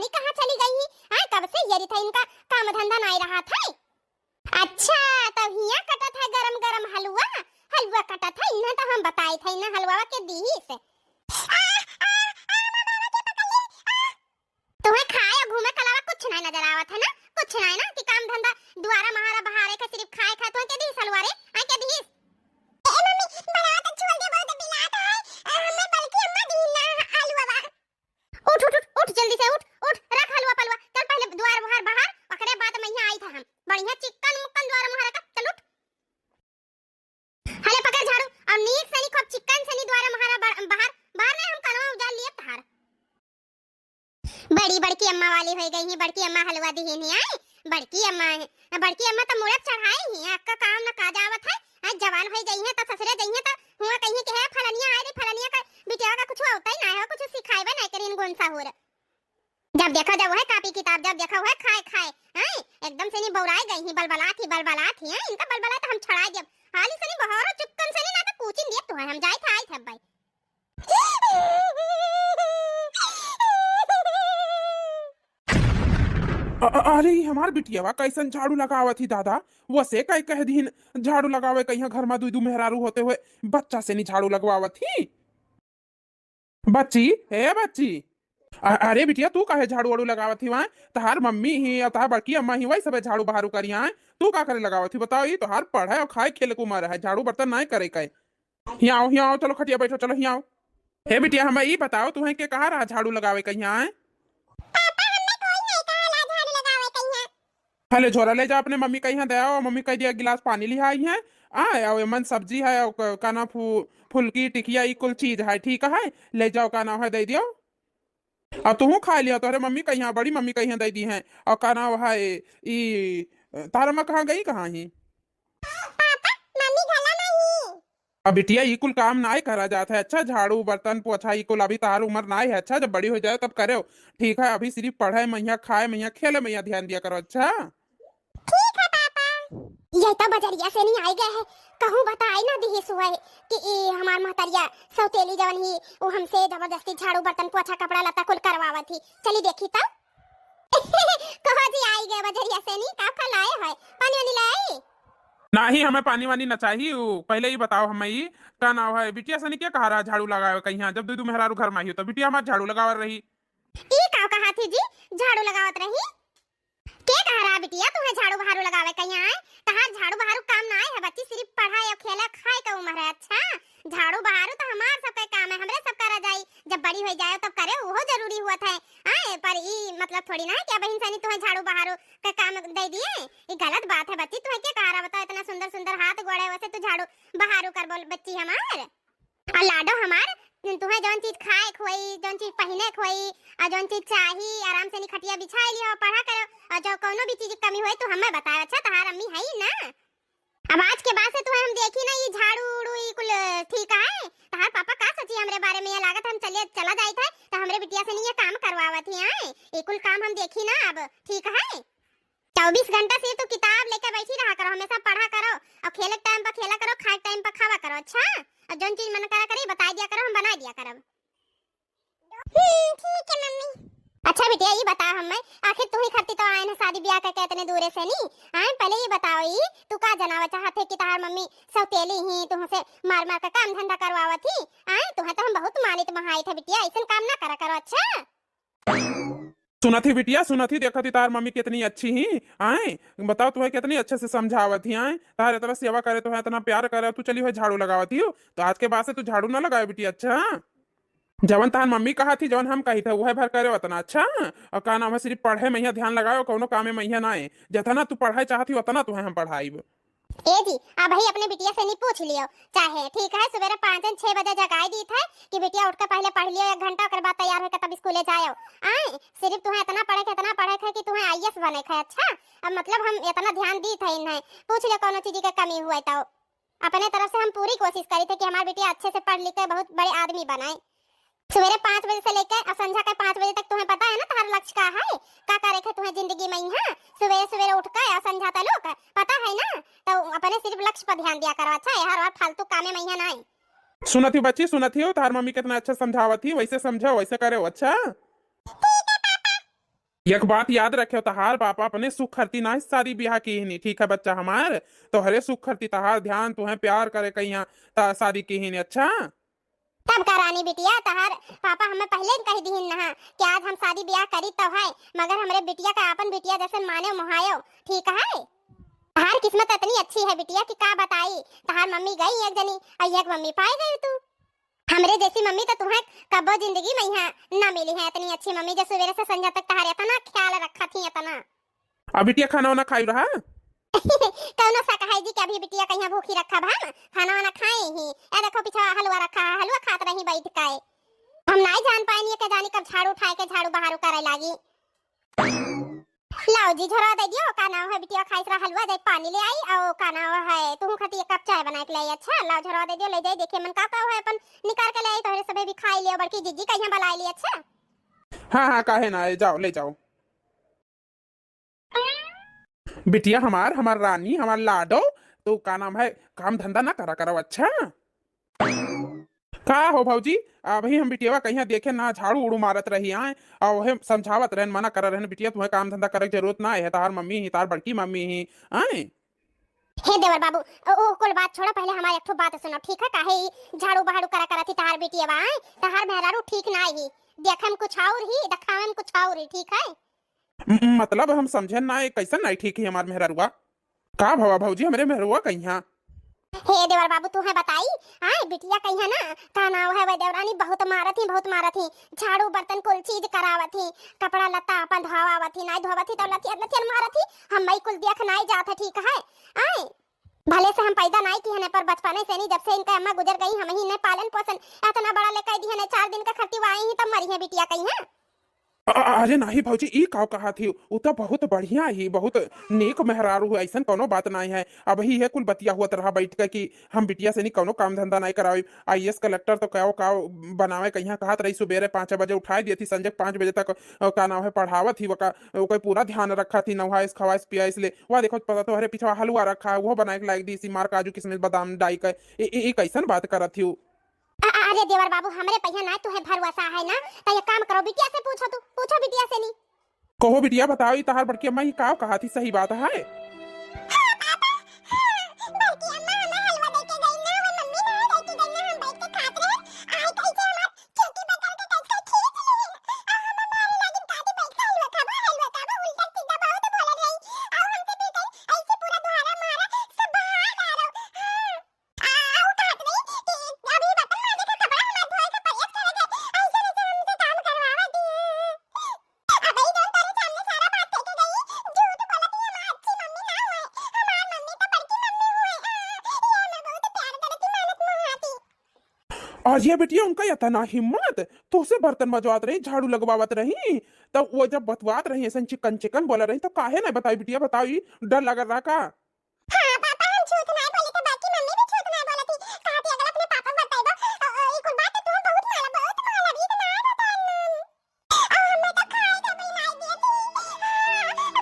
जानी कहाँ चली गई ही। हाँ कब से ये था इनका काम धंधा नहीं रहा था। अच्छा तब हिया कटा था गरम गरम हलवा, हलवा कटा था इन्हें तो हम बताए थे इन्हें हलवा के दी से। तुम्हें खाए घूमे के अलावा कुछ नहीं नजर आवत है ना, कुछ नहीं ना कि काम धंधा द्वारा महारा बहारे का सिर्फ खाए खा तो के दी हलवा रे आ के दी। ए मम्मी बना तो छोड़ दे बहुत बिलात है हमें बल्कि अम्मा दी ना हलवा। उठ उठ उठ जल्दी से उठ उठ रख हलवा पलवा चल पहले द्वार बाहर बाहर ओकरे बाद मैं यहां आई था हम बढ़िया चिकन मुक्कन द्वार महारा का चल उठ। हले पकड़ झाड़ू और नीक सनी खूब चिकन सनी द्वार महारा बाहर बाहर ने हम कनवा उजाल लिए तहार। बड़ी बड़की अम्मा वाली हो गई है, बड़की अम्मा हलवा दी नहीं आई। बड़की अम्मा तो मुरत चढ़ाई ही आपका काम न का जावत है। आज जवान हो गई है तो ससुरे गई है तो हुआ कहीं के है फलनिया आए रे फलनिया का बिटिया का कुछ होता ही ना है, कुछ सिखाएबे नहीं करिन गुण साहुर। जब देखा जब है कॉपी किताब जब देखा है खाए खाए हैं एकदम से नहीं बौराई गई ही बलबलात ही हैं इनका बलबला तो हम छड़ा जब हाली से नहीं बहारो चुक्कन से नहीं ना तो पूछिन दिए तो हम जाए थे आई थे भाई। अरे हमार बिटियावा कैसन झाड़ू लगावत थी दादा, वो से कई कह दिन झाड़ू लगावे कहीं घर में दू मेहरारू होते हुए बच्चा से नहीं झाड़ू लगवावत थी। बच्ची है बच्ची, अरे बिटिया तू काहे झाड़ू वाड़ू लगावत थी वहाँ, तहार मम्मी ही और तहार बड़की अम्मा ही वही सब झाड़ू बहारू करी हैं, तू का करे लगावत थी बताओ। ये तोहार पढ़ाई और खाए खेल को उम्र है, झाड़ू बर्तन नहीं करे कहे। यहाँ आओ चलो खटिया बैठो चलो यहाँ आओ। हे बिटिया हमें ये बताओ तुम्हें के कहा रहा झाड़ू लगावे कहीं आए। हले झोरा ले जा अपने मम्मी कहीं दे आओ, मम्मी कह दिया गिलास पानी लिया आई है आए मन सब्जी है का ना फुलकी टिकिया ये कुल चीज है ठीक है ले जाओ का नाम है दे दियो। अब तू खा लिया तो अरे मम्मी कहीं बड़ी मम्मी कहीं दे दी है और का नाम है ई तारा माँ कहाँ गई कहाँ ही। अब बिटिया ये कुल काम ना करा जाता है, अच्छा झाड़ू बर्तन पोछा ये कुल अभी तार उम्र ना है, अच्छा जब बड़ी हो जाए तब करे ठीक है। अभी सिर्फ पढ़े मैया खाए मैया खेले मैया ध्यान दिया करो। अच्छा ठीक है पापा। ये तो बजरिया से नहीं आई गए है कहूं बताई ना दी सुबह कि हमार महतरिया सौतेली जवन ही वो हमसे जबरदस्ती झाड़ू बर्तन पोछा कपड़ा लत्ता कुल करवावत थी चली देखी तब। कहो जी आई गए बजरिया से नहीं का लाए है पानी वानी लाए ना ही हमें पानी वानी न चाहिए, पहले ही बताओ हमें ये का नाम है बिटिया सनी क्या कहा रहा झाड़ू लगावे कहीं जब दू मेहरारू घर में आई हो तो बिटिया हमारे झाड़ू लगावा रही। ई का कहा थी जी झाड़ू लगावत रही के कहा रहा बिटिया तुम्हें झाड़ू बहारू लगावे कहीं आए तहार झाड़ू बहारू काम ना है बच्ची सिर्फ पढ़ाई और खेला खाए का उम्र है। अच्छा झाड़ू बहारू तो हमार सबका काम है हमरे सब करा जाई जब बड़ी हो जाए तब करे वो जरूरी हुआ था आए पर ई मतलब थोड़ी ना क्या बहन सनी तुम्हें झाड़ू बहारू का काम दे दिए ये गलत बात है बच्ची तुम्हें क्या कहा रहा बताओ इतना सुंदर सुंदर हाथ गोड़े वैसे तू झाड़ू बहारू कर बोल बच्ची हमार और लाडो हमार तुम्हें जौन चीज खाए खोई जौन चीज पहने खोई और जौन चीज चाहिए आराम से खटिया बिछाई लियो पढ़ा करो और जो कोनो भी चीज की कमी होई तो हमें बताओ। अच्छा तहार अम्मी है ही ना अब आज के बाद से तुम्हें हम देखी ना ये झाड़ू उड़ू ये कुल ठीक है तहार पापा का सोची हमरे बारे में ये लागत हम चला जाई था तो हमरे बिटिया से नहीं ये काम करवावत ही आए ये कुल काम हम देखी ना अब ठीक है। 24 घंटा से तो किताब लेकर बैठी रहा करो हमेशा पढ़ा करो और खेले टाइम पर खेला करो खाए टाइम पर खावा करो। अच्छा और जौन चीज मन करा करे बता दिया करो हम बना दिया करब। ठीक है मम्मी। अच्छा बेटिया ये बता हमें आखिर तू ही खर्ची तो आए ना शादी ब्याह करके इतने दूर से नहीं आए पहले ये बताओ ये तू का जनावा चाहते कि तार मम्मी सौतेली ही तुमसे मार मार का काम धंधा करवावा थी आए तुम्हें तो हम बहुत मानित महाई थे बिटिया ऐसा काम ना करा करो। अच्छा सुना थी बिटिया सुना थी देखा थी तार मम्मी कितनी अच्छी ही आए बताओ तुम्हें कितनी अच्छे से समझावत थी आए तार इतना सेवा करे तो इतना प्यार करे तू चली हुई झाड़ू लगावती हो तो आज के बाद से तू झाड़ू ना लगाए बिटिया। अच्छा जवन तार मम्मी कहा थी जवन हम कही थे वह भर करे उतना। अच्छा और का नाम है सिर्फ पढ़े मैया ध्यान लगाओ कोनो काम में मैया ना आए जितना तू पढ़ाई चाहती उतना तुम्हें हम पढ़ाई। ए जी अब भाई अपने बिटिया से नहीं पूछ लियो चाहे ठीक है सवेरे 5-6 बजे जगाई दी थे कि बिटिया उठकर पहले पढ़ लियो 1 घंटा कर बाद तैयार होकर तब स्कूले जाओ आए सिर्फ तुम्हें इतना पढ़े थे कि तुम्हें आईएएस बने थे। अच्छा अब मतलब हम इतना ध्यान दी थे इन्हें पूछ लियो कोनो चीज की कमी हुआ तो अपने तरफ से हम पूरी कोशिश करी थे कि हमारी बिटिया अच्छे से पढ़ लिख कर बहुत बड़े आदमी बनाए। सवेरे 5 बजे से लेकर और संध्या के 5 बजे तक तुम्हें पता है ना तुम्हारा लक्ष्य क्या है क्या करे थे तुम्हें जिंदगी में यहाँ सवेरे सवेरे उठकर और संध्या तक पता है ना तो अपने सिर्फ लक्ष्य पर ध्यान दिया करो। अच्छा यार और फालतू कामे में यहाँ ना आए। सुना थी बच्ची सुना थी तार मम्मी कितना अच्छा समझावत थी वैसे समझो वैसे करे। अच्छा एक बात याद रखे, तहार पापा अपने सुख खरती ना शादी ब्याह की ही नहीं, ठीक है बच्चा हमार। तो हरे सुख खरती तहार ध्यान तुम्हें प्यार करे कहीं शादी की ही नहीं। अच्छा तब का रानी बिटिया तहार पापा हमें पहले ही कह दी ना कि आज हम शादी ब्याह करी तब है, मगर हमरे बिटिया का अपन बिटिया जैसे माने मोहायो, ठीक है। तहार किस्मत इतनी अच्छी है बिटिया कि का बताई। तहार मम्मी गई एक जनी और एक मम्मी पाई गई तू। हमरे जैसी मम्मी तो तुम्हें कबो जिंदगी में यहाँ न मिली है, इतनी अच्छी मम्मी जो सवेरे से संध्या तक तहार इतना ख्याल रखा थी इतना। अब बिटिया खाना वाना खाई रहा? कौनो सा कहे जी कि अभी बिटिया कहीं भूखी रखा भा खाना वाना खाए ही। ए देखो पीछे हलवा रखा है, हलवा खात रही बैठ के। हम नहीं जान पाएंगे के जानी कब झाड़ू उठाए के झाड़ू बाहर करे लागी। लाओ जी झरा दे दियो, का नाम है बिटिया खाइस रहा हलवा दे पानी ले आई और का नाम है तुम खाती एक कप चाय बना के ले आई। अच्छा लाओ झरा दे दियो, ले जाई देखे मन का है अपन निकाल के ले आई, तोरे सबे भी खाई लियो, बड़की जीजी कहीं बुला ली। अच्छा हाँ हाँ काहे ना, जाओ ले जाओ। बिटिया हमार हमार रानी हमार लाडो, तो का नाम है काम धंधा ना करा करो। अच्छा का हो भौजी, अभी हम बिटिया कहीं देखे ना झाड़ू उड़ू मारत रही आए और वह समझावत रहन मना कर रहन बिटिया तुम्हें काम धंधा करे की जरूरत ना है, तार मम्मी ही तार बड़की मम्मी ही आए। हे देवर बाबू ओ कुल बात छोड़ो, पहले हमारी एक बात सुनो, ठीक है। काहे झाड़ू बहाड़ू करा थी तहार बिटिया बाए, तहार मेहरारू ठीक ना ही, देखम कुछ और ही दिखावम कुछ और ही, ठीक है। मतलब हम समझे ना कैसा नहीं ठीक है हमार मेहरुआ। का भवा भौजी हमरे मेहरुआ कहीं? हे देवर बाबू तू है बताई आए बिटिया कहीं ना का नाम है वह देवरानी बहुत मारत ही झाड़ू बर्तन कुल चीज करावत ही, कपड़ा लत्ता अपन धोवावत ही, नहीं धोवत ही तो लतियन मारत ही। हम मई कुल देख नहीं जात है, ठीक है। आए भले से हम पैदा नहीं की है पर बचपने से नहीं, जब से इनका अम्मा गुजर गई हम ही ने पालन पोषण इतना बड़ा लेकर दी है, 4 दिन का खर्ची वाई ही तब मरी है बिटिया कहीं है। अरे नहीं भौजी ई का कहा थी, वो तो बहुत बढ़िया ही बहुत नेक मेहरारू है, ऐसा कोनो बात नहीं है। अब ही है कुल बतिया हुआ तरह बैठ के कि हम बिटिया से नहीं कोनो काम धंधा नहीं करावे। आईएएस कलेक्टर तो क्या बनावे कहीं कहत रही, सुबेरे 5 बजे उठाई दी थी, संजय 5 बजे तक का नाम है पढ़ावत थी, वो पूरा ध्यान रखा थी, नवाइस खवाइस पियाइस ले वह देखो पता तो हरे पीछे हलवा रखा है वो बनाए के लायक दी सी, मार काजू किशमिश बादाम डाई के कैसन बात करत थी। अरे देवर बाबू हमरे पहिया ना तू है भरवसा है ना, तो ये काम करो बिटिया से पूछो, तू पूछो बिटिया से नहीं। कहो बिटिया बताओ ई तहार बड़की अम्मा ही का कहा थी, सही बात है? और ये बेटिया उनका इतना हिम्मत तो उसे बर्तन मजवात रही झाड़ू लगवावत रही, तो वो जब बतवात रही ऐसा चिकन चिकन बोला रही तो काहे ना बताई बिटिया, बताओ डर लग रहा का? हाँ पापा हम झूठ नहीं बोले थे, बाकी मम्मी भी झूठ नहीं बोली थी। कहा थी अगर अपने पापा को बताइबो ये कुल बात तो तुम बहुत माला भी ना बतान। हमें तो खाई दे भी नहीं देती,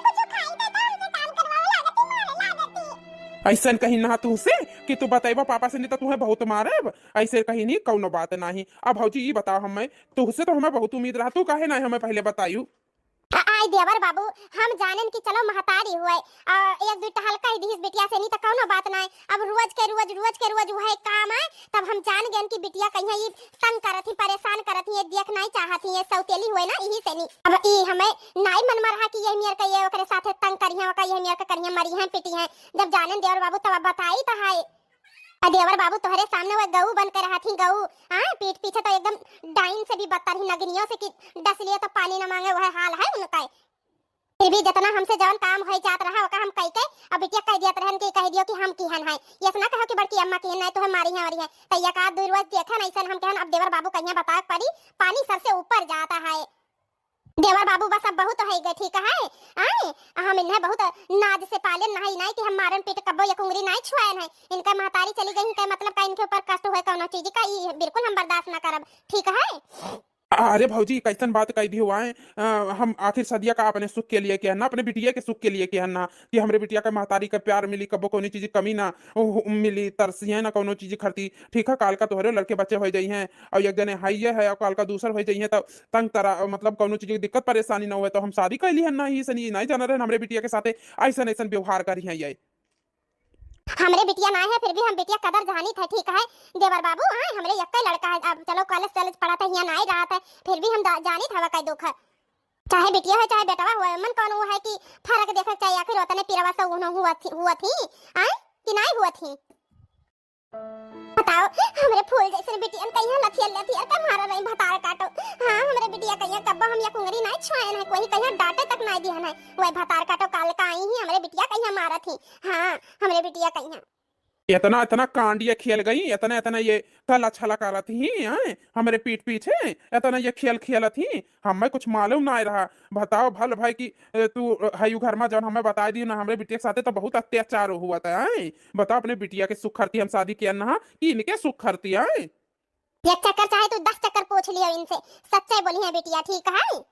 कुछ खाई दे तो हमसे काम करवाओ लागती मारे लागती। ऐसा कहीं ना तू से कि तू बताइबा पापा से नहीं तो तुम्हें बहुत मारे, ऐसे कहीं नहीं कौनो बात नहीं। अब भौजी ये बताओ हमें तुझसे तो हमें बहुत उम्मीद रहा, तू काहे ना हमें पहले बतायू? आई देवर बाबू हम जानन कि चलो महतारी हुए एक दो हल्का ही बीस बिटिया से नहीं तो कौनो बात नहीं। अब रोज के रोज वह काम है, तब हम जान गए कि बिटिया कहीं ये तंग करत ही परेशान करत ही, ये देख नहीं चाहती है सौतेली हुए ना यही से नहीं। अब ई हमें नहीं मन में रहा कि ये मेर के ये ओकरे साथे तंग करिया ओका ये मेर के करिया मरी है पिटी है। जब जानन देवर बाबू तब बताई तो है देवर बाबू तोहरे सामने वो गऊ बन कर रहा थी, गऊ हाँ पीठ पीछे तो एकदम डाइन से भी बदतर ही नगनियों से कि डस लिए तो पानी न मांगे, वह हाल है उनका। फिर भी जितना हमसे जवन काम हो जात रहा ओका हम कह के अब बिटिया कह दिया रहन कि कह दियो कि हम किहन है, ये ना कहो कि बड़की अम्मा किहन है तो हम मारी है और है तो ये का दूर रोज देखा नहीं सन हम कहन। अब देवर बाबू कहिया बता पड़ी पानी सर से ऊपर जाता है। देवर बाबू बस अब बहुत है गए, ठीक है। आए हम इन्हें बहुत नाज से पाले नहीं कि हम मारन पीट कब्बो या कुंगरी नहीं छुआन है। इनका महतारी चली गई का मतलब का इनके ऊपर कष्ट हुए कौनो चीज का, ये बिल्कुल हम बर्दाश्त ना करब, ठीक है। अरे भौजी कैसन बात कही दी हुआ है। हम आखिर सदिया का अपने सुख के लिए किया ना, अपने बिटिया के सुख के लिए किया ना, कि हमरे बिटिया के महतारी का प्यार मिली, कबो कोनो चीज की कमी ना मिली, तरसिए ना कोनो चीज खरती। ठीक है, काल का तोहरे लड़के बच्चे हो जाई हैं और एक जने हाई है और काल का दूसर हो जाई है, तो तंग तरह मतलब कोनो चीज की दिक्कत परेशानी ना हुए तो हम शादी कर ली है ना, ही सनी नहीं जाना रहे हमरे बिटिया के साथे ऐसा ऐसा व्यवहार करी है ये। हमरे बिटिया ना है फिर भी हम बिटिया कदर जानी थे, ठीक है देवर बाबू। हाँ हमरे यक्का लड़का है, अब चलो कॉलेज कॉलेज पढ़ा था यहाँ ना ही रहा था, फिर भी हम जानी था कई दुख है। चाहे बिटिया हो चाहे बेटवा हो, मन कौन वो है कि फर्क देखा चाहिए, आखिर उतने पिरवा से हुआ थी आए कि नहीं हुआ थी। बताओ हमरे फूल जैसे बिटिया कहिया लथिया लथिया का मारा नहीं भतार काटो। हाँ हमरे बिटिया कहिया कब्बा हम या कुंगरी नहीं छुआए है, कोई कहिया डांटे तक नहीं दिया है, वही भतार काटो काल का आई ही हमरे बिटिया कहिया मारा थी। हाँ हमरे बिटिया कहिया इतना इतना कांडिया खेल गई, इतना इतना ये कल अच्छा लगा थी हैं हमारे पीठ पीछे, इतना ये खेल खेल थी, हमें कुछ मालूम ना रहा। बताओ भल भाई कि तू हयू घर में जब हमें बता दी ना हमरे बिटिया के साथे तो बहुत अत्याचार हुआ था हैं। बताओ अपने बिटिया के सुख करती हम शादी किया ना कि इनके सुख करती है। एक चक्कर चाहे तो 10 चक्कर पूछ लियो इनसे, सच्चाई बोली है बिटिया, ठीक है।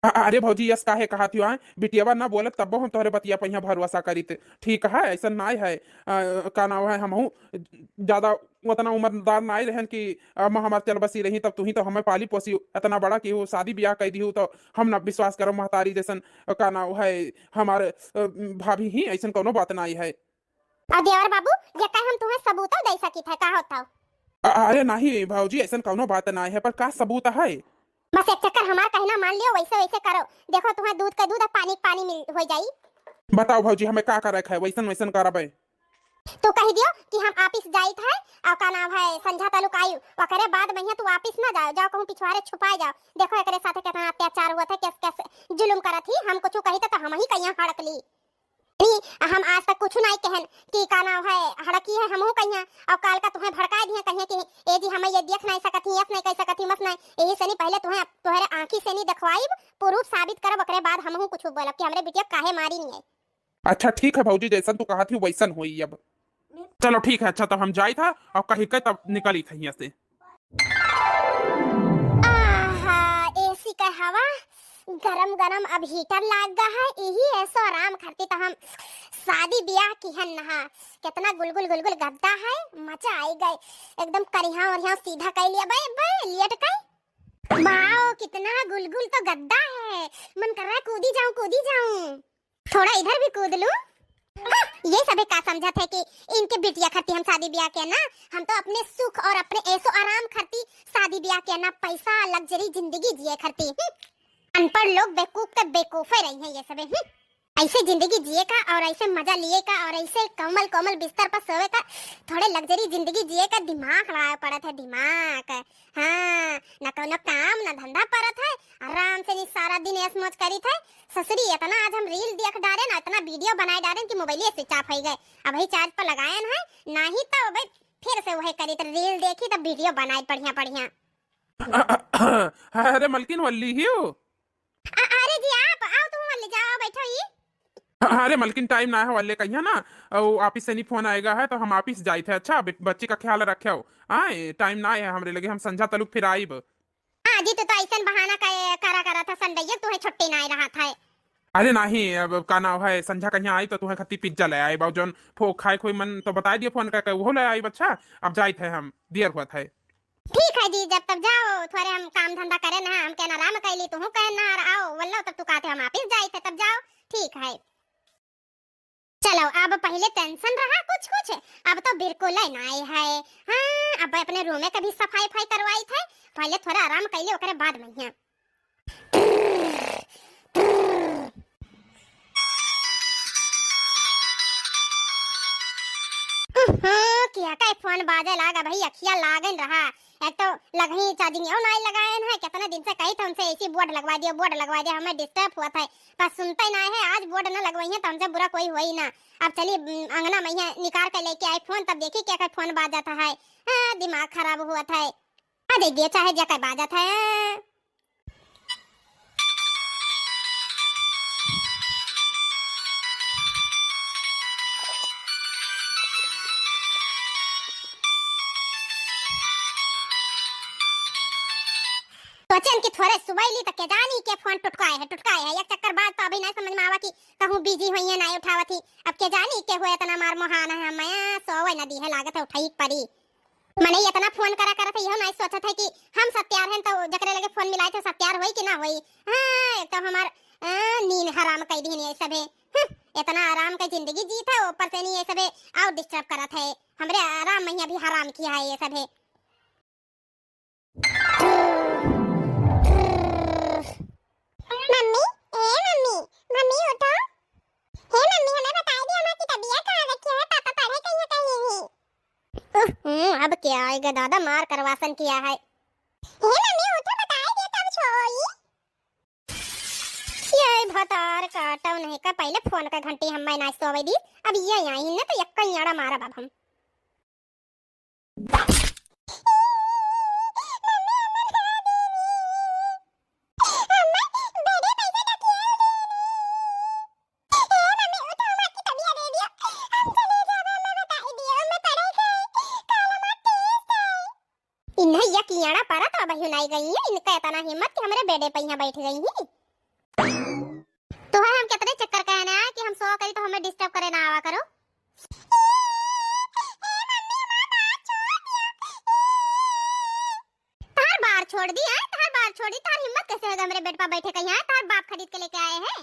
अरे भौजी यस काहे कहा थी आए बिटियावा ना बोले तब हम तोहरे बतिया पहिया भरोसा करी थे। ठीक है ऐसा ना है का नाम है, हम ज्यादा उतना उम्रदार ना रहन कि हमार चल बसी रही, तब तू ही तो हमें पाली पोसी इतना बड़ा कि वो शादी ब्याह कर दी हो तो हम ना विश्वास करो महतारी जैसन का नाम है हमारे भाभी ही, ऐसा कोनो बात ना है। अब देवर बाबू ये कहे हम तुम्हें सबूत दे सकी थे, का होता। अरे नहीं भौजी ऐसा कोनो बात ना है, पर का सबूत है। बस एक चक्कर हमारा कहना मान लियो, वैसे वैसे करो, देखो तुम्हें दूध का दूध और पानी का पानी मिल हो जाई। बताओ भौजी हमें का करे है, वैसन वैसन करबे। तो कह दियो कि हम ऑफिस जाई थे और का नाम है संझा तालुक आयु, ओकरे बाद महिया तू ऑफिस ना जाओ, जाओ कहूं पिछवाड़े छुपाए जाओ, देखो एकरे साथे कितना अत्याचार हुआ था, कैसे कैसे जुल्म करत थी, हम कुछ कही तो हम ही कहिया हड़क ली। हम आज तक कुछ नहीं कहन कि का नाम है हड़की है, हमहू कहिया और काल का तुम्हें भड़का दिया कहिया कि ए जी हमें ये देख नहीं सकती, यस नहीं कह सकती, मस नहीं, यही से नहीं पहले तुम्हें तुम्हारे आंखी से नहीं दिखवाई, प्रूफ साबित करब, ओकरे बाद हमहू कुछ बोलब कि हमरे बिटिया काहे मारी नहीं है। अच्छा ठीक है भौजी जैसन तू कहा थी वैसन हुई अब। चलो ठीक है, अच्छा तो हम जाई था और कहीं के तब निकली थी यहाँ से। आहा एसी का हवा गरम गरम अब हीटर लाग गया है, यही ऐसा आराम करती तो हम शादी ब्याह की है नहा, कितना गुलगुल गुलगुल गद्दा है, मजा आई गई एकदम करिहा और यहाँ सीधा कर लिया भाई भाई लियट कर। वाओ कितना गुलगुल तो गद्दा है, मन कर रहा है कूदी जाऊं, थोड़ा इधर भी कूद लूं। ये सभी का समझा थे कि इनके बिटिया खाती हम शादी ब्याह के ना, हम तो अपने सुख और अपने ऐसो आराम करती शादी ब्याह के ना, पैसा लग्जरी जिंदगी जिए करती। अनपढ़ लोग बेवकूफ के बेवकूफे रही हैं ये सब। ऐसे जिंदगी जिए का और ऐसे मजा लिए का और ऐसे कमल कोमल बिस्तर पर सोए का, थोड़े लग्जरी जिंदगी जिए का दिमाग लगा पड़ा था, दिमाग। हाँ न कोनो काम न धंधा पड़त है, आराम से नहीं सारा दिन ऐस मौज करी थे। ससुरी इतना आज हम रील देख डारे ना, इतना वीडियो बनाए डारे कि मोबाइल स्विच ऑफ हो गए, अब ही चार्ज पर लगाए हैं, नहीं तो भाई फिर से वही करी तो रील देखी तो वीडियो बनाई बढ़िया बढ़िया। अरे मलकिन वल्ली ही हो। अरे जी आप आओ, तुम ले जाओ बैठो ही। अरे मलकिन टाइम ना है वाले कहिया ना, वो ऑफिस से नहीं फोन आएगा है तो हम ऑफिस जाए थे। अच्छा बच्चे का ख्याल रखे हो, आए टाइम ना है हमरे लगे, हम संझा तलुक फिर आईब। हाँ जी तो ऐसा बहाना करा था संडैया तुम्हें छुट्टी ना रहा था। अरे नहीं अब का नाम है संझा कहीं आई तो तुम्हें खत्ती पिज्जा ले आई बाबू जौन फो खाए कोई मन तो बता दिए फोन करके वो ले आई बच्चा। अब जाए थे हम देर हुआ था। ठीक है जी जब तक जाओ, थोड़े हम काम धंधा करे ना, हम कहना आराम कर ली, तू कहना आओ वल्लो तब तू कहते हम ऑफिस जाए थे, तब जाओ ठीक है। चलो अब पहले टेंशन रहा कुछ कुछ, अब तो बिल्कुल ही नहीं है। हाँ अब अपने रूम में कभी सफाई फाई करवाई थे, पहले थोड़ा आराम कर ली ओकरे बाद में। क्या का फोन बाजे लागा भाई, अखिया लागन रहा, एक तो लगही चार्जिंग यो नहीं लगाए है, कितने दिन से कही था हमसे ऐसी बोर्ड लगवा दियो, हमें डिस्टर्ब हुआ था, पर सुनते नहीं है, आज बोर्ड न लगवाई है तो हमसे बुरा कोई हुआ ही ना। अब चलिए अंगना में निकाल कर लेके आए फोन, तब देखिए क्या फोन बाजा था है। हाँ दिमाग खराब हुआ था, देखिए चाहे जगह बाजा था। तो सोचन कि थोड़े सुबह ली तक के जानी के फोन टुटकाए है एक चक्कर बाद तो अभी नहीं समझ में आवा कि कहूं बिजी हुई है नहीं उठावत ही अब के जानी के हुए इतना मार मोहाना है मैं सोवे नदी है लागत है उठाई पड़ी मने इतना फोन करा करत है नहीं सोचत है कि हम सत्यार हैं तो जकरे लगे फोन मिलाए तो सत्यार होई कि ना होई। हां एक तो हमार नींद हराम कई दिन ये सब है इतना आराम का जिंदगी जीत है ऊपर से नहीं ये सब है और डिस्टर्ब करत है हमरे आराम में भी हराम किया है ये सब है। मम्मी मम्मी उठो। हे मम्मी हमें बताई दी हमारी तबीयत खराब रखी है पापा पढ़े कहीं कहीं। अब क्या आएगा दादा मार करवासन किया है। हे मम्मी उठो बताई दी तब सोई। ये भतार काटव नहीं का पहले फोन का घंटी हम मैं ना सोवे दी अब ये आई ना तो यक्का याड़ा मारा बाब हम। इन्हें यकीना पारा तो बही नहीं गई है इनका इतना हिम्मत कि हमारे बेडे पे यहाँ बैठ गई है। तो है हम कितने चक्कर कहना है कि हम सो करी तो हमें डिस्टर्ब करे ना आवा करो। तार बार छोड़ दी है तार बार छोड़ी तार हिम्मत कैसे है हमारे बेड पर बैठे कहीं है तार बाप खरीद के लेके आए हैं।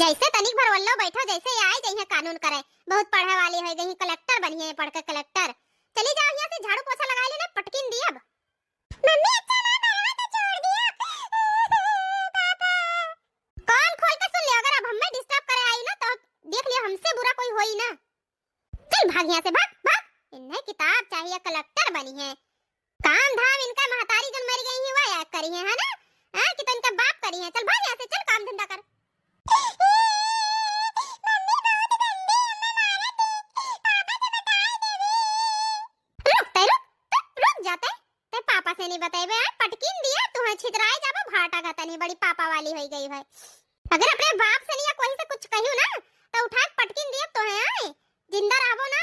जैसे तनिक भर वल्लो बैठो जैसे आए जइए कानून करे बहुत पढ़े वाली है गई कलेक्टर बनी है पढ़ के कलेक्टर। चली जाओ यहाँ से झाड़ू पोछा लगा लेना पटकिन दी अब। मम्मी अच्छा ना करवा तो छोड़ दिया पापा। कान खोल के सुन ले अगर अब हमें डिस्टर्ब करे आई ना तो देख लियो हमसे बुरा कोई होई ना। चल भाग यहाँ से भाग भाग इन्हें किताब चाहिए कलेक्टर बनी है काम धाम इनका महतारी जन मर गई है वो याद करी है ना हां कि तो इनका बाप करी है। चल भाग यहाँ से चल काम धंधा कर। नहीं बताइबे पटकिन दिया तुम्हें छितराए जाबो भाटा का तनी बड़ी पापा वाली हो गई है। अगर अपने बाप से या कोई से कुछ कहियो ना तो उठा के पटकिन दिया तो है आए जिंदा रहबो ना।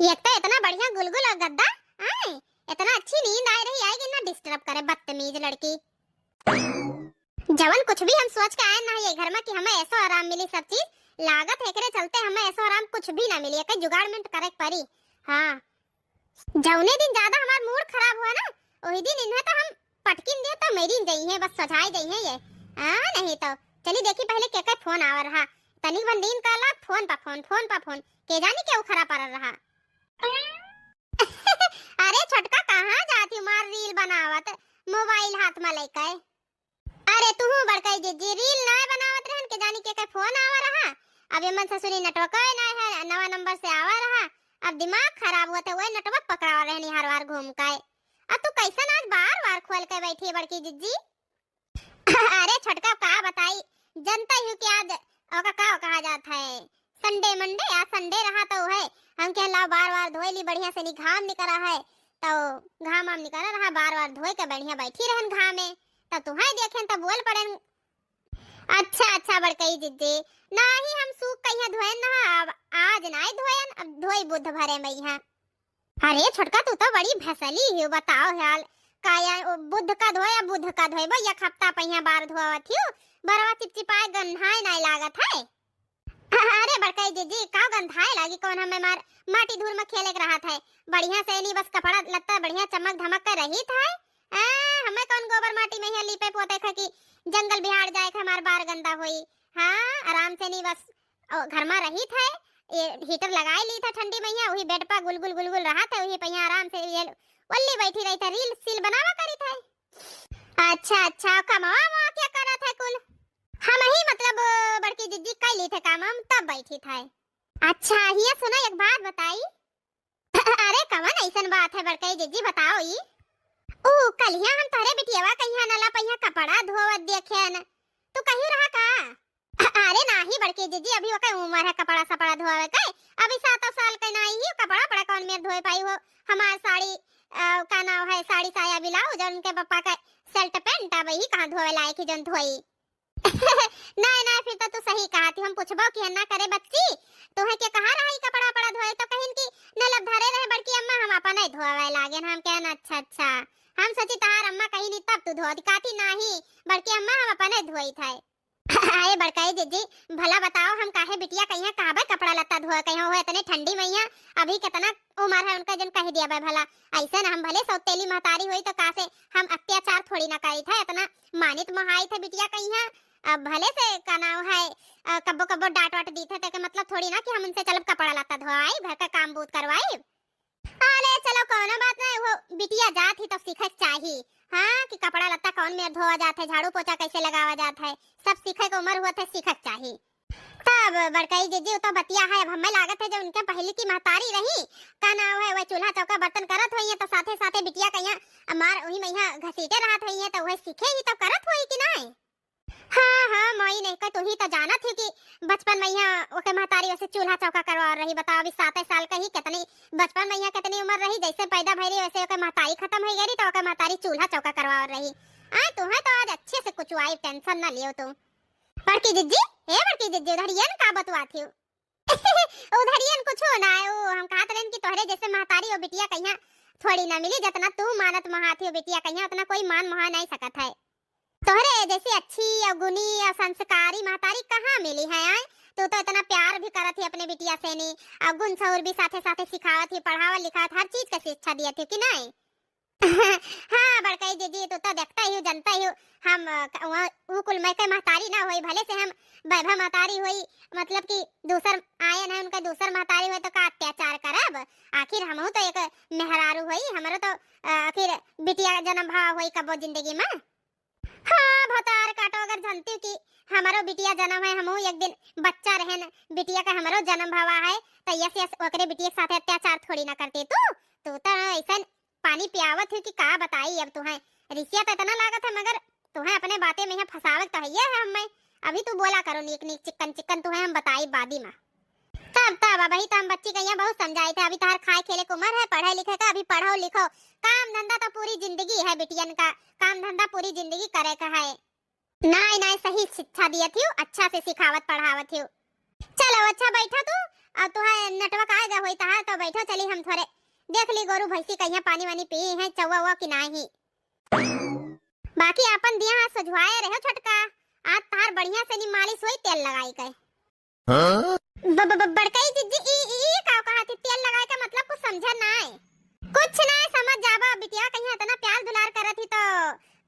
ये तो इतना बढ़िया गुलगुल और गद्दा आए इतना अच्छी नींद आ रही आएगी ना डिस्टर्ब करे बदतमीज लड़की। जवन कुछ भी हम सोच के आए ना ये घर में कि हमें ऐसा आराम मिली सब चीज लागत है करे चलते हमें ऐसा आराम कुछ भी ना मिली कहीं जुगाड़मेंट करे पड़ी। हां जौने दिन ज्यादा हमारा मूड खराब हुआ ना वही दिन इन्हें तो हम पटकिन दिए तो मेरी गई है बस सजाई गई है ये नहीं तो चली देखी पहले के फोन आवा रहा तनिक बंदीन का ला फोन पा फोन के जानी क्या खरा पर रहा। अरे छोटका कहां जाती मार रील बनावत मोबाइल हाथ में लेके। अरे तू बड़काई जी रील ना बनावत रहन के जानी के फोन आवा रहा अब ये मन ससुरी नेटवर्क ना है नवा नंबर से आवा रहा अब दिमाग खराब हुआ तो वही नेटवर्क पकड़ा रहनी हर बार घूम के। अब तू कैसा आज बार खोल के बैठी बड़की जिज्जी। अरे छोटका का बताई जनता ही कि आज ओका का कहा जाता है संडे मंडे या संडे रहा तो है हम कह ला बार धोई ली बढ़िया से घाम निकला है तो घाम निकला रहा बार धोए के बढ़िया बैठी रहन घाम में तब तू है देखें तब बोल पड़न। अच्छा बड़कई जिज्जी नहीं हम सूख कहिया धोए ना अब आज नहीं धोयन अब धोई बुध भरे में यहाँ। अरे छोटका तू तो बड़ी भैसली है बताओ हाल काया बुध का धोया बुध का धोए भैया हफ्ता पहिया बार धोवत हियो बरवा चिपचिपाए गंधाए नहीं लागत है। अरे बड़काई जीजी का गंधाए लागी कौन हमें मार माटी धूल में खेले के रहा था बढ़िया से नहीं बस कपड़ा लत्ता बढ़िया चमक धमक कर रही था हमें कौन गोबर माटी में ही लीपे पोते खा कि जंगल बिहार जाए के हमार बार गंदा हुई। हाँ आराम से नहीं बस घर में रही था ये हीटर लगाई ली था ठंडी में वही बेड पर गुलगुल रहा था वही पे आराम से ये वल्ली बैठी रही था रील सील बनावा करी था। अच्छा कमावा क्या करा था कुल हम ही मतलब बड़की जिज्जी कई ली थे काम हम तब बैठी था। अच्छा ये सुना एक बात बताई। अरे कवन ऐसन बात है बड़की जिज्जी बताओ ई। ओ कलिया हम तोरे बिटियावा कहिया नला पहिया कपड़ा धोवत देखे न तू कहीं रहा का। अरे नाही बड़की जीजी अभी वो उम्र है कपड़ा सपड़ा धोवे के अभी 7 साल के नहीं ही कपड़ा पड़ा कौन मेर धोए पाई हो हमार साड़ी का नाम है साड़ी साया ब्लाउज और उनके पापा का शर्ट पैंट अब ही कहां धोए लायक ही जन धोई। नहीं फिर तो तू सही कहा थी हम पूछबो कि ना करे बच्ची तो है के कहा रही कपड़ा पड़ा धोए तो कहिन की न लब धरे रहे बड़की अम्मा हम अपन नहीं धोवे लागे हम कहन अच्छा हम सोची तार अम्मा कहीं नहीं तब तू धोती काती नहीं, बल्कि अम्मा हम अपने धोई थे। अरे बड़काई जीजी, भला बताओ हम काहे बिटिया कहिया काबे कपड़ा लत्ता धोए कहिया हो इतने ठंडी मैया, अभी कितना उम्र है उनका जन कह दिया बे भला। ऐसे ना हम भले सौतेली महतारी हुई तो कासे हम अत्याचार थोड़ी ना करी था, इतना मानित महाई थे बिटिया कहिया। अब भले से का नाम है कब्बो कब्बो डांट वाट दी थे तो मतलब थोड़ी ना कि हम उनसे चलब कपड़ा लत्ता धोआई घर का काम बूत करवाई। अरे चलो कोनो बात नहीं, वो बिटिया जात ही तो सीखे चाहिए। हाँ कि कपड़ा लत्ता कौन में धोआ जाता है, झाड़ू पोछा कैसे लगावा जाता है, सब सीखे के उम्र हुआ थे सीखे चाहिए। तब बड़काई जीजी तो बतिया है, अब हमें लागत है जो उनके पहले की महतारी रही का नाम है वह चूल्हा चौका बर्तन करत हुई है तो साथे साथे बिटिया कहिया मार वही मैया घसीटे रहत हुई है तो वह सीखे ही तो करत हुई कि नहीं। हाँ हाँ मोई नहीं का तू ही तो जानत थी कि बचपन में यहाँ ओके महतारी वैसे चूल्हा चौका करवा रही। बताओ अभी 7 साल का ही कितनी बचपन में यहाँ कितनी उम्र रही, जैसे पैदा भई वैसे ओके महतारी खत्म हो गई तो ओके महतारी चूल्हा चौका करवा रही। आय तुम्हें तो आज अच्छे से कुछ आई, टेंशन ना लियो तुम। बड़की जिज्जी, ए बड़की जिज्जी उधरियन का बतवा थी उधरियन कुछ ना है, वो हम कहत रहन कि तोहरे जैसे महतारी और बिटिया कहिया थोड़ी ना मिली, जितना तू मानत महाथी हो बिटिया कहिया उतना कोई मान महा नहीं सकत है। तोहरे जैसी अच्छी और गुणी और संस्कारी महतारी कहाँ मिली है। आए तू तो इतना प्यार भी करत ही अपने बिटिया से नहीं, और गुण सौर भी साथे साथे सिखावत ही, पढ़ावत लिखावत हर चीज का शिक्षा दिया थी कि नहीं। हाँ बड़काई दीदी तू तो देखता ही जानता ही हम वो कुल में के महतारी ना हुई, भले से हम वैभव महतारी हुई मतलब कि दूसर आयन है उनका दूसर महतारी हुई तो का अत्याचार करब। आखिर हम तो एक मेहरारू हुई, हमारो तो आखिर बिटिया जन्म भाव हुई कबो जिंदगी में। हाँ भतार काटो अगर जानती कि हमारो बिटिया जन्म है, हमहू एक दिन बच्चा रहन बिटिया का हमारो जन्म भवा है तो यस यस ओकरे बिटिया के साथ अत्याचार थोड़ी ना करती तू तो ऐसा पानी पियावत है कि का बताई। अब तुम्हें रिसिया तो इतना लागत है मगर तुम्हें अपने बातें में फसावत तो है हमें। अभी तू बोला करो नीक नीक चिकन चिकन तुम्हें हम बताई बादी में तब अभी तो हम बच्ची कहिया बहुत समझाए थे। अभी तार खाए खेले को उम्र है, पढ़े लिखे का अभी पढ़ो लिखो, काम धंधा तो पूरी जिंदगी है बिटियन का, काम धंधा पूरी जिंदगी करे का है। नहीं नहीं सही शिक्षा दिए थी, अच्छा से सिखावत पढ़ावत थी। चलो अच्छा बैठो तू, अब तुम्हें नेटवर्क आएगा होई ता तो बैठो, चली हम थोड़े देख ली गोरू भैंसी कहिया पानी वानी पी है चौवा हुआ कि नहीं। बाकी अपन दिया हाथ सजवाए रहो छोटका, आज तार बढ़िया से नी मालिश हुई तेल लगाई के। हाँ? बड़काई जिज्जी ई का कहा थी तेल लगाए का मतलब कुछ समझा ना है, कुछ ना समझ जाबा बिटिया कहीं इतना प्यार दुलार करत ही तो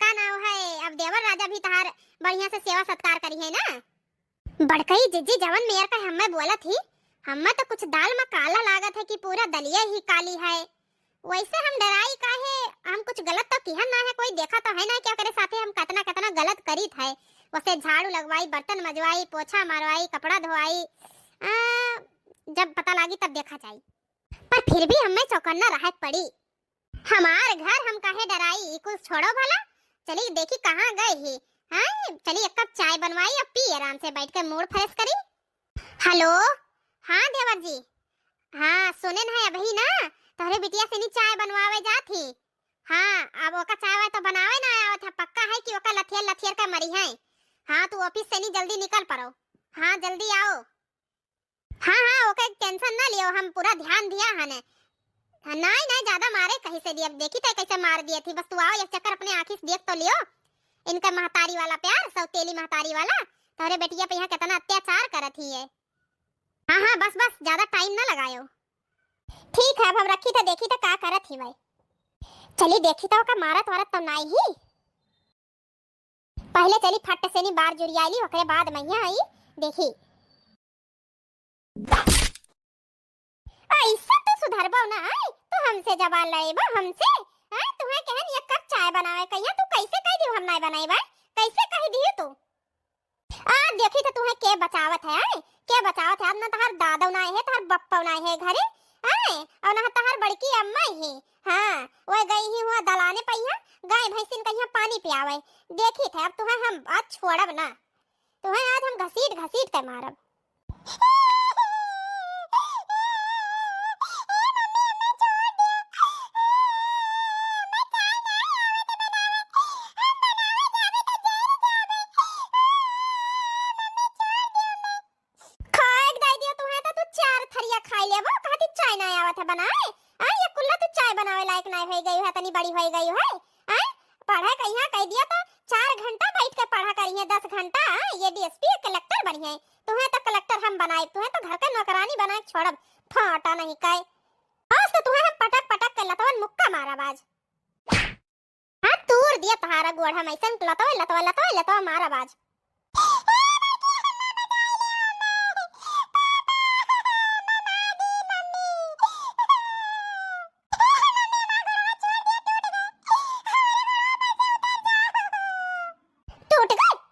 का नाम है अब देवर राजा भी तार बढ़िया से सेवा सत्कार करी है ना। बड़काई जिज्जी जवन मेयर का हमें बोला थी, हमें तो कुछ दाल में काला लागत है कि पूरा दलिया ही काली है, वैसे हम डराई काहे, हम कुछ गलत तो किया ना है, कोई देखा तो है ना क्या करे साथे हम कितना कितना गलत करी थे। वैसे झाड़ू लगवाई, बर्तन मजवाई, पोछा मारवाई, कपड़ा धोवाई, जब पता लगी तब देखा जाए, पर फिर भी हमें चौकन्ना राहत पड़ी। हमार घर हम काहे डराई, कुछ छोड़ो भला, चली देखी कहाँ गए ही। हाँ चली एक कप चाय बनवाई और पी आराम से बैठ के मूड फ्रेश करी। हेलो हाँ देवर जी, हाँ सुने ना अभी ना तोहरे बिटिया से नी चाय बनवावे जाती। हाँ अब ओका चाय तो बनावे ना आवत है, पक्का है कि ओका लथियर लथियर का मरी है। हाँ तू ऑफिस से नी जल्दी निकल पड़ो, हाँ जल्दी आओ। हाँ हाँ ओके टेंशन ना लियो, हम पूरा ध्यान दिया हने। नहीं नहीं ज्यादा मारे कहीं से दिया, देखी थे कैसे मार दिए थी, बस तू आओ एक चक्कर अपने आंखी से देख तो लियो इनका महतारी वाला प्यार, सौतेली महतारी वाला तोहरे बेटिया पे यहाँ कितना अत्याचार करत ही है। हाँ हाँ बस बस ज्यादा टाइम ना लगायो। ठीक है अब हम रखी तो देखी तो का करत ही भाई, चली देखी तो का मारत वारत तो नहीं ही, पहले चली फट से नी बार जुड़ियाली ओकरे बाद मैया आई देखी। ऐसा तो सुधरबो ना है तो हमसे जवान लेबो हमसे। हां तुम्हें कहन एक कप चाय बनावे कहिया तू कैसे कह दियो हम नहीं बनाई भाई, कैसे कह दियो तू। आ देखी तो तुम्हें के बचावत है, के बचावत है, अब ना तहार दादा ना है तहार बप्पा ना है घरे, आए और ना तहार बड़की अम्मा ही। हां वो गई ही हुआ दलाने पहिया गाय भैंसिन कहिया पानी पियावे, देखी थे अब तुम्हें हम आज छोड़ब ना, तुम्हें आज हम घसीट घसीट के मारब। बड़ी हो गई है पढ़े कहिया कह दिया तो 4 घंटा बैठ के पढ़ा करिए 10 घंटा। ये डीएसपी कलेक्टर बनिए। तुम्हें तो कलेक्टर हम बनाए, तुम्हें तो घर के नौकरानी बनाए छोड़ब। फाटा नहीं कहे आज तो तुम्हें हम पटक पटक के लतवन मुक्का मारा बाज। हाँ तूर दिया तहारा गोड़ हम ऐसा लतवा मारा बाज।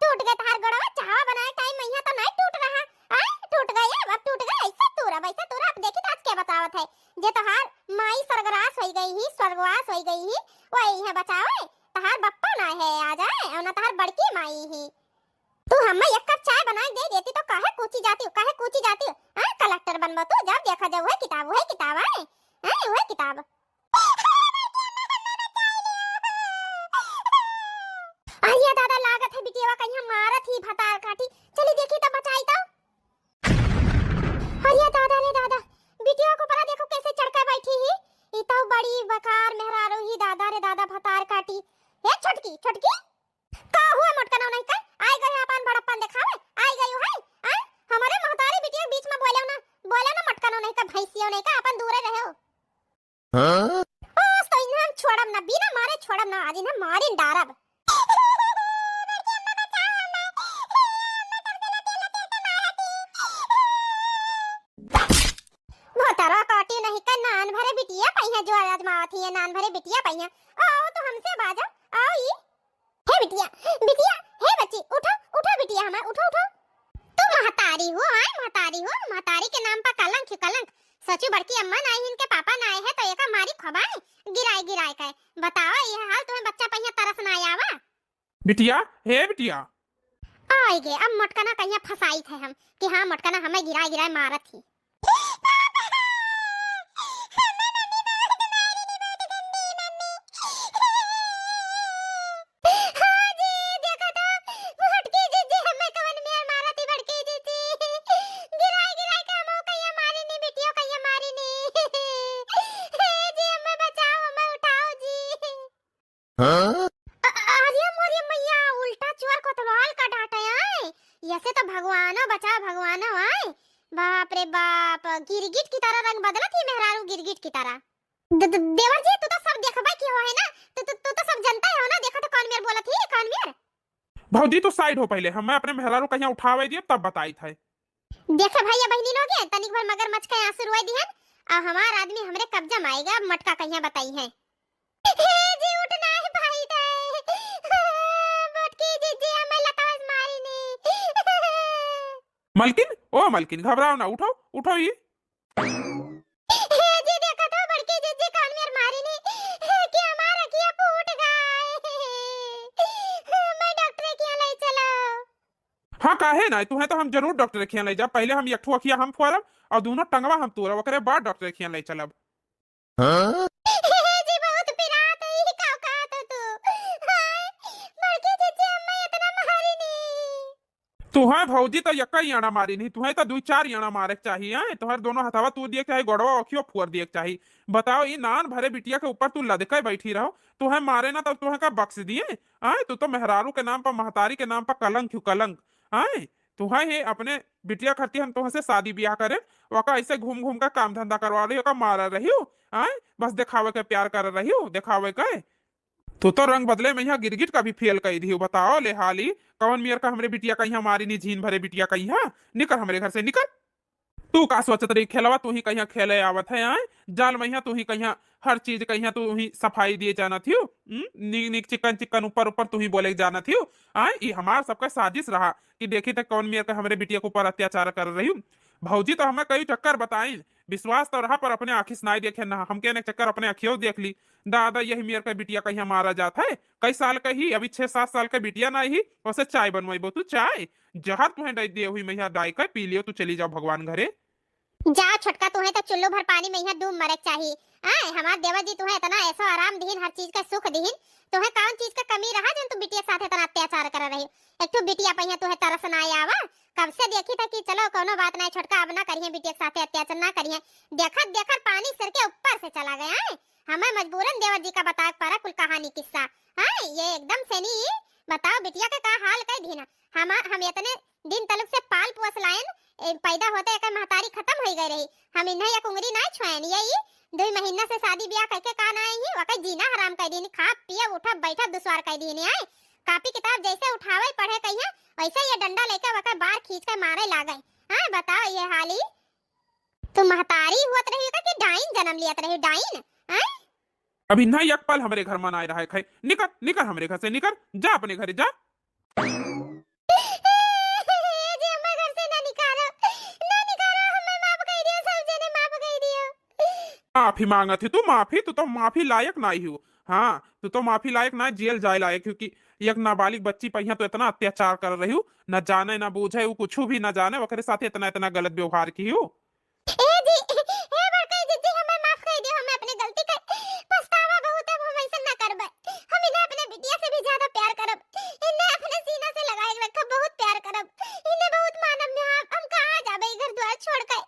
टूट गए तार गड़वा चावा बनाए टाइम मैया तो नहीं टूट रहा। आए टूट गए अब टूट गए ऐसे तूरा वैसे तूरा। अब देखी तो आज क्या बतावत है जे तहार माई स्वर्गवास होई गई ही वो यहां बचावे तहार बप्पा ना है आ जाए और ना तहार बड़की माई ही। तू हमें एक कप चाय बना दे देती तो काहे कूची जाती हां कलेक्टर बनबो तू। जब देखा जब है किताब है वो किताब। आया दादा लागत है बिटिया कहीं मारत ही भतार काटी। चली देखी तो बचाई तो। अरे दादा रे दादा बिटिया को परा देखो कैसे चढ़का बैठी ही। ई तो बड़ी बकार मेहरारू ही दादा रे दादा भतार काटी। ए छोटकी का हुआ मटकना नहीं का आई गए अपन बड़प्पन दिखावे आई गई है। आ हमारे महतारी बिटिया बीच में बोले ना मटकना नहीं का भैंसियो नहीं का अपन दूरे रहे हो। हां ओ तो इन्हां छोड़ब ना बिना मारे छोड़ब ना आज इन्हां मारिन डारब। तारा काटी नहीं का नान भरे बिटिया पहिया जो आजमावत ही है नान भरे बिटिया पहिया। आओ तो हमसे बाजा आओ ये। हे बिटिया हे बच्ची उठो बिटिया हमार उठो। तू महतारी हो महतारी के नाम पर कलंक। सचू बड़की अम्मा ना आई इनके पापा ना आए है तो एका मारी खबाए गिराए के बताओ ये हाल तुम्हें बच्चा पहिया तरस ना आवा। बिटिया हे बिटिया आई गे अब मटकना कहिया फसाई थे हम कि हां मटकना हमें गिराए मारत थी। ऐसे तो भगवानो आए बाप रे बाप गिरगिट की तरह रंग बदला थी मेहरारू गिरगिट की तरह। देवर जी तू तो सब देखबा की हो है ना तू तो सब जनता है हो ना। देखो तो कौन मेर बोला थी कौन मेर। भौजी तो साइड हो पहले हम अपने मेहरारू कहीं उठावे दिए तब बताई थे। देखे भैया बहनी लोग हैं तनिक भर मगरमच्छ के आंसू रोए दिहन अब हमार आदमी हमरे कब्जा में आएगा। मटका कहिया बताई है हे जी उठना है भाई दे बटकी जी हमें लतास मारी ने। मलकिन घबराओ ना उठो ये। हे जी देखा तो बड़की जी कौन मेर मारी ने कि हमारा किया फूट गए। मैं डॉक्टर के यहाँ ले चलो। हाँ काहे ना तुम्हें तो हम जरूर डॉक्टर के यहाँ ले जा। पहले हम एक अखिया हम फोड़ब और दोनों टंगवा हम तोड़ब ओकरे बाद डॉक्टर के यहाँ ले चलब। हाँ? जी बहुत पिरात है का तो तू हाय बड़की जी हमें इतना मारी नहीं। तुम्हें भौजी तो यक्का ही आना मारी नहीं तुम्हें तो 2-4 आना मारे चाहिए। तुम्हारे दोनों हथावा तू दिए चाहे गोड़वा अखियो फोड़ दिए चाहिए। बताओ ये नान भरे बिटिया के ऊपर तू लदके बैठी रहो तुम्हें मारे ना तो तुम्हें का बख्श दिए। आए तू तो मेहरारू के नाम पर महतारी के नाम पर कलंक आए तुम्हें ही अपने बिटिया खाती हम तुमसे शादी ब्याह करे वका ऐसे घूम घूम का काम धंधा करवा रही हो मारा रही हो। आए बस दिखावे के प्यार कर रही हो दिखावे के। तू तो रंग बदले में यहाँ गिरगिट का भी फेल कही दी बताओ ले हाली कौन मियर का हमरे बिटिया कहीं हमारी नहीं झीन भरे बिटिया कहीं निकल हमरे घर से निकल। तू का सोचत रही खेलवा तू ही कहीं खेले आवत है आए जाल में तू ही कहीं हर चीज कहीं तू ही सफाई दिए जाना थी नीक चिकन ऊपर तू ही बोले जाना थी आए ये हमार सबका साजिश रहा कि देखी तक कौन मियर का हमरे बिटिया के ऊपर अत्याचार कर रही हूँ। भौजी तो हमें कई चक्कर बताई विश्वास तो रहा पर अपने आंखी सुनाई देखे ना हम कहने चक्कर अपने अखियों देख ली। दादा यही मेरे का बिटिया कहीं मारा जाता है कई साल का ही अभी 6-7 साल का बिटिया ना ही उसे चाय बनवाई तू चाय जहर तुम्हें डाई दे हुई मैया डाई का पी लियो तू चली जाओ भगवान घरे। जा छोटका तुम्हें तो चुल्लू भर पानी में यहाँ डूब मरे चाहिए। आए हमार देवर जी तुम्हें इतना ऐसा आराम दीन हर चीज का सुख दीन तुम्हें कौन चीज का कमी रहा जन तू बिटिया साथे इतना अत्याचार कर रही। एक तो बिटिया पहिया तुम्हें तरस ना आवा कब से देखी था कि चलो कोनो बात नहीं छोटका अब ना करिए बिटिया के साथे अत्याचार ना करिए। देखत पानी सर के ऊपर से चला गया है हमें मजबूरन देवर जी का बता पड़ा कुल कहानी किस्सा। हाँ ये एकदम से नहीं। बताओ बिटिया का हाल कर दी ना। हम इतने दिन तलक से पाल पोस लायन पैदा होते एक महतारी खत्म हो गई रही। हम इन्हें एक उंगली ना छुएन यही 2 महीना से शादी ब्याह करके कान आए ही वका जीना हराम कर दी। खा पिया उठा बैठा दुश्वार कर दी आए। कॉपी किताब जैसे उठावे पढ़े कहिया वैसे ये डंडा लेकर वका बाहर खींच कर मारे लागई। हां बताओ ये हाली तो महतारी हुत रही का कि डाइन जन्म लिया रही डाइन। हां अभी ना एक पल हमारे घर में ना रहा है खाए। निकल निकल हमारे घर से निकल जा अपने घर जा। जी अम्मा घर से ना निकालो हमें माफ कर दियो सब जने माफ कर दियो। माफी मांगा थी तू तो माफी लायक नहीं हो। हाँ तू तो माफी लायक ना जेल जाए लायक क्योंकि एक नाबालिग बच्ची पर तो इतना अत्याचार कर रही हूँ न जाने न बूझे वो कुछ भी न जाने वकरे साथ इतना इतना गलत व्यवहार की हूँ। ए जी ए बड़का जी हमें माफ कर दियो। हमें अपनी गलती का पछतावा बहुत है। हम ऐसा ना करबे। हम इन्हें अपने बिटिया से भी ज्यादा प्यार करब। इन्हें अपने सीना से लगाए रखब बहुत प्यार करब। इन्हें बहुत मानब में हम कहां जाबे घर द्वार छोड़ के।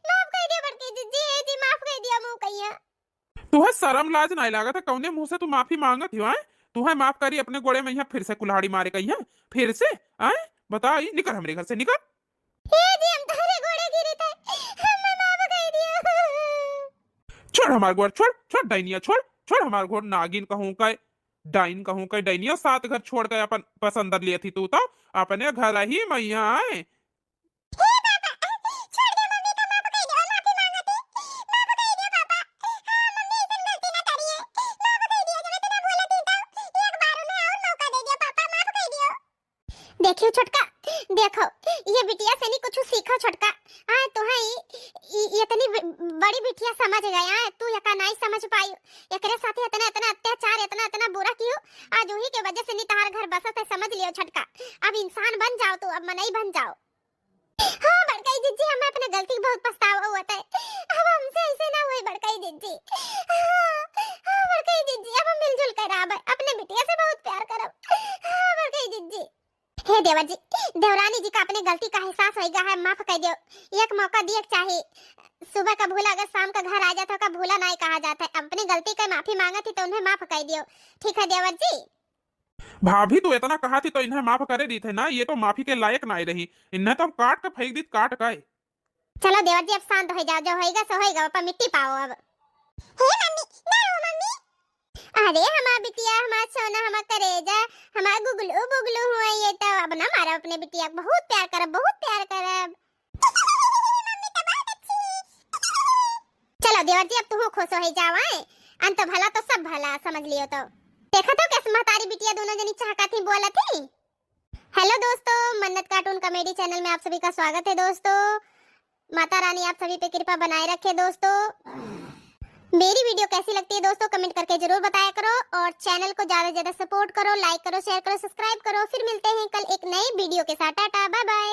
माफ कर दियो बड़के जी ए जी माफ कर दियो मुंह कहिया। तुहे शर्म लाज नहीं लागत है कौने मुंह से तू माफी मांगत हो। तुहे माफ करी अपने गोड़े में यहाँ फिर से कुल्हाड़ी मारे कही फिर से आए बता निकल हमारे घर से निकल। ए जी हम तुम्हारे घोड़े गिरे थे। हमें माफ कर दियो। छोड़ हमार गोड़ छोड़ छोड़ डाइनिया छोड़ हमार गोड़ नागिन कहूं का डाइन कहूं का डाइनिया 7 घर छोड़ के अपन पसंद लिए थी तू तो अपने घर ही मैया आए। हे पापा छोड़ दे मम्मी का माफ कर दियो। माफी मांगा थी माफ कर दियो पापा। हां मम्मी ऐसी गलती ना करिए माफ कर दियो। जब इतना बोला थी तो एक बार में और मौका दे दियो पापा माफ कर दियो। देखियो छोटका देखो ये बिटिया से नहीं कुछ सीखो छोटका। हां तो है इतनी बड़ी बिटिया समझ गया है तू यका नहीं समझ पाई। एकरे साथ इतना इतना अत्याचार इतना बुरा कियो आज वही के वजह से नहीं तार घर बसत है समझ लियो छोटका। अब इंसान बन जाओ तू अब मनई बन जाओ। हाँ बड़काई जीजी हमें अपने गलती बहुत पछतावा हुआ था। अब हमसे ऐसे ना हुई बड़काई जीजी। हाँ बड़काई जीजी अब हम मिलजुल कर आब अपने बिटिया से बहुत प्यार करब। हाँ बड़काई जीजी। हे देवर जी देवरानी जी का अपने गलती का एहसास होगा है माफ कर दियो। एक मौका दिए चाहिए। सुबह का भूला अगर शाम का घर आ जाता का भूला नहीं कहा जाता है। अपनी गलती का माफी मांगा थी तो उन्हें माफ कर दियो। ठीक है देवर जी। भाभी तो इतना कहा थी तो इन्हें माफ करे दी थे ना ये तो माफी के लायक नहीं रही। इन्हें तो काट के फेंक दी काट के। चलो देवर जी अब शांत हो जाओ। जो होएगा सो होएगा। पापा मिट्टी पाओ अब। हे मम्मी ना हो मम्मी। अरे हमारा बिटिया हमारा सोना हमारा करेजा हमारा गुगलू बुगलू हुआ ये तो अब ना मारा अपने बिटिया बहुत प्यार करब बहुत प्यार करब। मम्मी तो बहुत अच्छी। चलो देवर जी अब तुम खुश हो जाओ। अंत भला तो सब भला समझ लियो। तो देखा तो कैसे महतारी बिटिया दोनों जनी चाहका थी बोला थी। हेलो दोस्तों मन्नत कार्टून कॉमेडी चैनल में आप सभी का स्वागत है दोस्तों। माता रानी आप सभी पे कृपा बनाए रखे दोस्तों। मेरी वीडियो कैसी लगती है दोस्तों कमेंट करके जरूर बताया करो और चैनल को ज्यादा से ज्यादा सपोर्ट करो लाइक करो शेयर करो सब्सक्राइब करो। फिर मिलते हैं कल एक नई वीडियो के साथ। Ta-ta bye bye.